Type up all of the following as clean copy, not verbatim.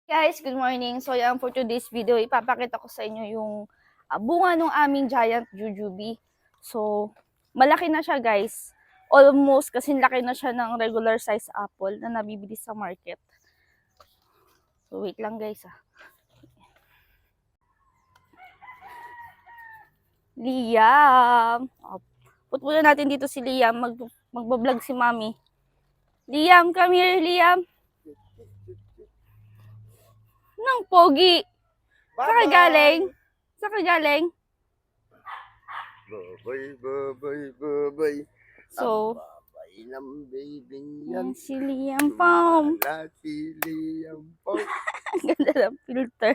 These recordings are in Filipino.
Guys, good morning. So yan, for today's video, ipapakita ko sa inyo yung bunga ng aming giant jujube. So, malaki na siya guys. Almost kasi laki na siya ng regular size apple na nabibili sa market. So, wait lang guys Liam! Put muna natin dito si Liam. Magbablog si Mami. Liam, come here, Liam. Nang pogi. Saan ka galing? Saan ka galing? Babay. So, Babay ng baby yan yan. si Liam Pom. Wala si Liam Pom. Ang ganda ng filter.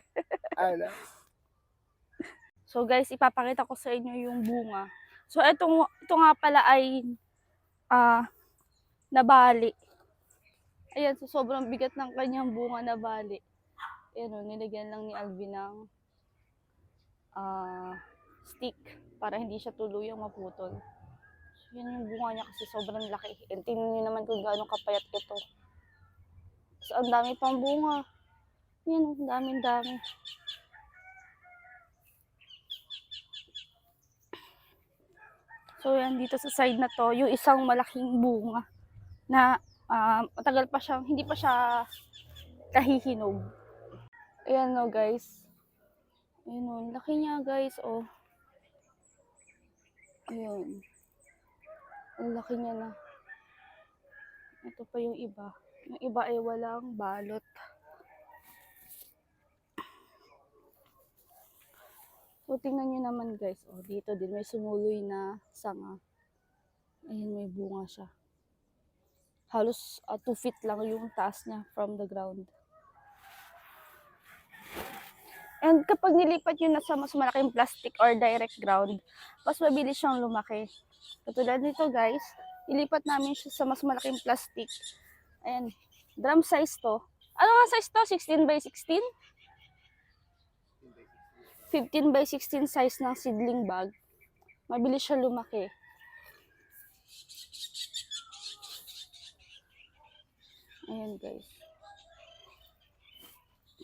Ano? So guys, ipapakita ko sa inyo yung bunga. So ito nga pala ay nabali. Ayan, so sobrang bigat ng kanyang bunga nabali. Ayan o, nilagyan lang ni Alvin ng stick para hindi siya tuluyang maputol. So yan yung bunga niya kasi sobrang laki. And tingnan nyo naman kung gaano kapayat ito. So ang dami pang bunga. Yan, ang dami. So yan, dito sa side na to, yung isang malaking bunga na matagal pa siyang, hindi pa siya kahihinog. Ayan o guys. Ayan o, laki niya guys o. Ayan. Ang laki niya na. Ito pa yung iba. Yung iba ay walang balot. So tingnan nyo naman guys. O, dito din may sumuloy na sanga. Ayan, may bunga siya. Halos 2 feet lang yung taas niya from the ground. And kapag nilipat nyo na sa mas malaking plastic or direct ground, mas mabilis siyang lumaki. Katulad nito guys, ilipat namin siya sa mas malaking plastic. Ayan, drum size to. Ano nga size to? 16 by 16? 15 by 16 size ng seedling bag. Mabilis siya lumaki. Ayan guys.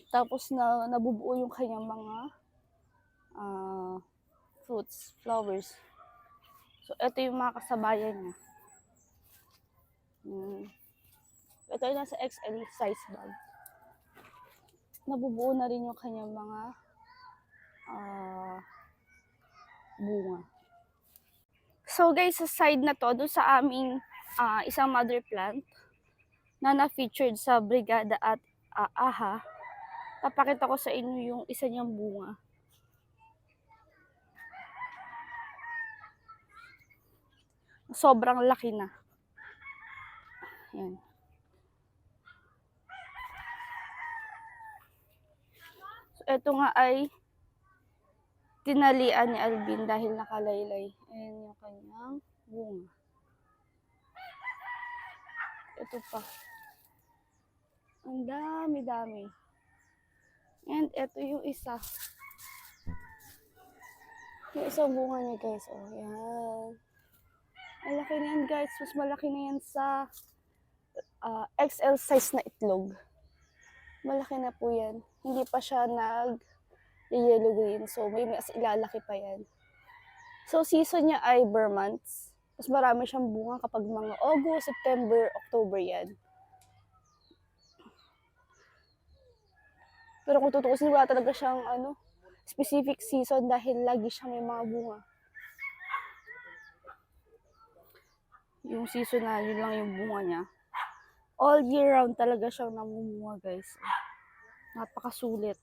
Tapos nabubuo yung kanyang mga fruits, flowers. So, ito yung mga kasabayan niya. Ito yung nasa XL size bag. Nabubuo na rin yung kanyang mga bunga. So guys, sa side na to, doon sa aming isang mother plant na na-featured sa Brigada at AHA, papakita ko sa inyo yung isa niyang bunga. Sobrang laki na. Yan. So, ito nga ay tinalian ni Alvin dahil nakalaylay. Ayan yung kanyang bunga. Ito pa. Ang dami. And ito yung isa. Yung isang bunga niya guys. Oh, yan. Ang laki na yan guys. Mas malaki na yan sa XL size na itlog. Malaki na po yan. Hindi pa siya nag-yellow green. So, may mas ilalaki pa yan. So, season niya ay bare months. Mas marami siyang bunga kapag mga August, September, October yan. Pero kung tutukusin, wala talaga siyang specific season dahil lagi siyang may mga bunga. Yung season na yun lang yung bunga niya. All year round talaga siyang namumunga guys. Napakasulit.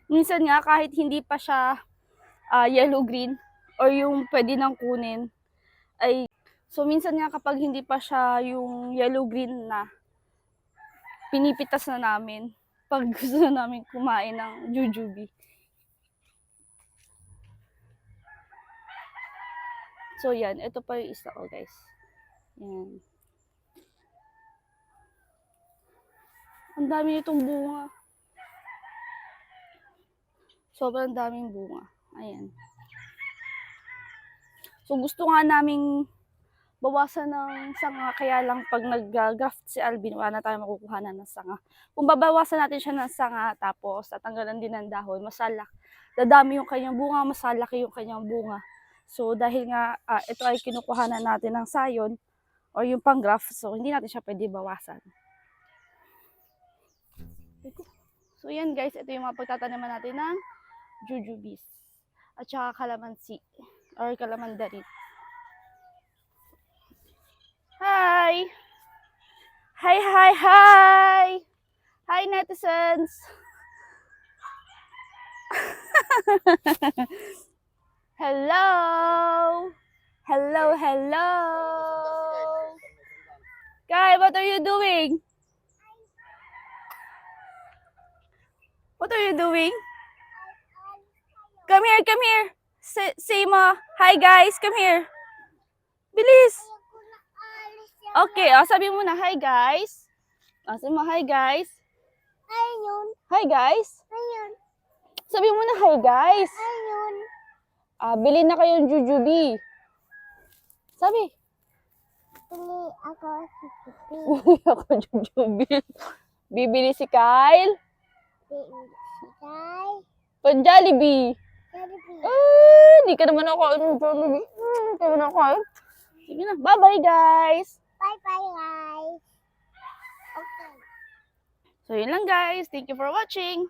Minsan nga kahit hindi pa siya yellow green or yung pwede nang kunin ay so minsan nga kapag hindi pa siya yung yellow green na pinipitas na namin pag gusto na namin kumain ng jujube. So yan, ito pa yung isa ko guys. Yan. Ang dami nitong bunga. Sobrang daming bunga. Ayan. So gusto nga naming bawasan ng sanga, kaya lang pag nag-graft si Alvin, wala na tayo makukuha na ng sanga. Kung babawasan natin siya ng sanga, tapos tatanggalan din ng dahon, dadami yung kanyang bunga, masalaki yung kanyang bunga. So, dahil nga ito ay kinukuhanan natin ng sayon, or yung pang-graft, so hindi natin siya pwede bawasan. So, yan guys, ito yung mga pagtataniman natin ng jujubes at saka kalamansi or kalamandarit. Hi! Hi, hi, hi! Hi, netizens! Hello! Hello, hello! Kai, what are you doing? What are you doing? Come here, come here. Say mo, hi guys, come here. Bilis. Okay, sabi mo na, hi guys. Sabi mo, hi guys. Ayun. Hi guys. Ayun. Sabi mo na, hi guys. Ayun. Bili na kayong jujube. Sabi. Bili ako si Pipi. Bili ako jujube. Bibili si Kyle. Bili si Kai. Pag Jollibee. Jollibee. Hindi ka naman ako. Jollibee. Hindi ka naman ako. Sige na. Bye-bye guys. Bye-bye, guys. Okay. So, yun lang guys. Thank you for watching.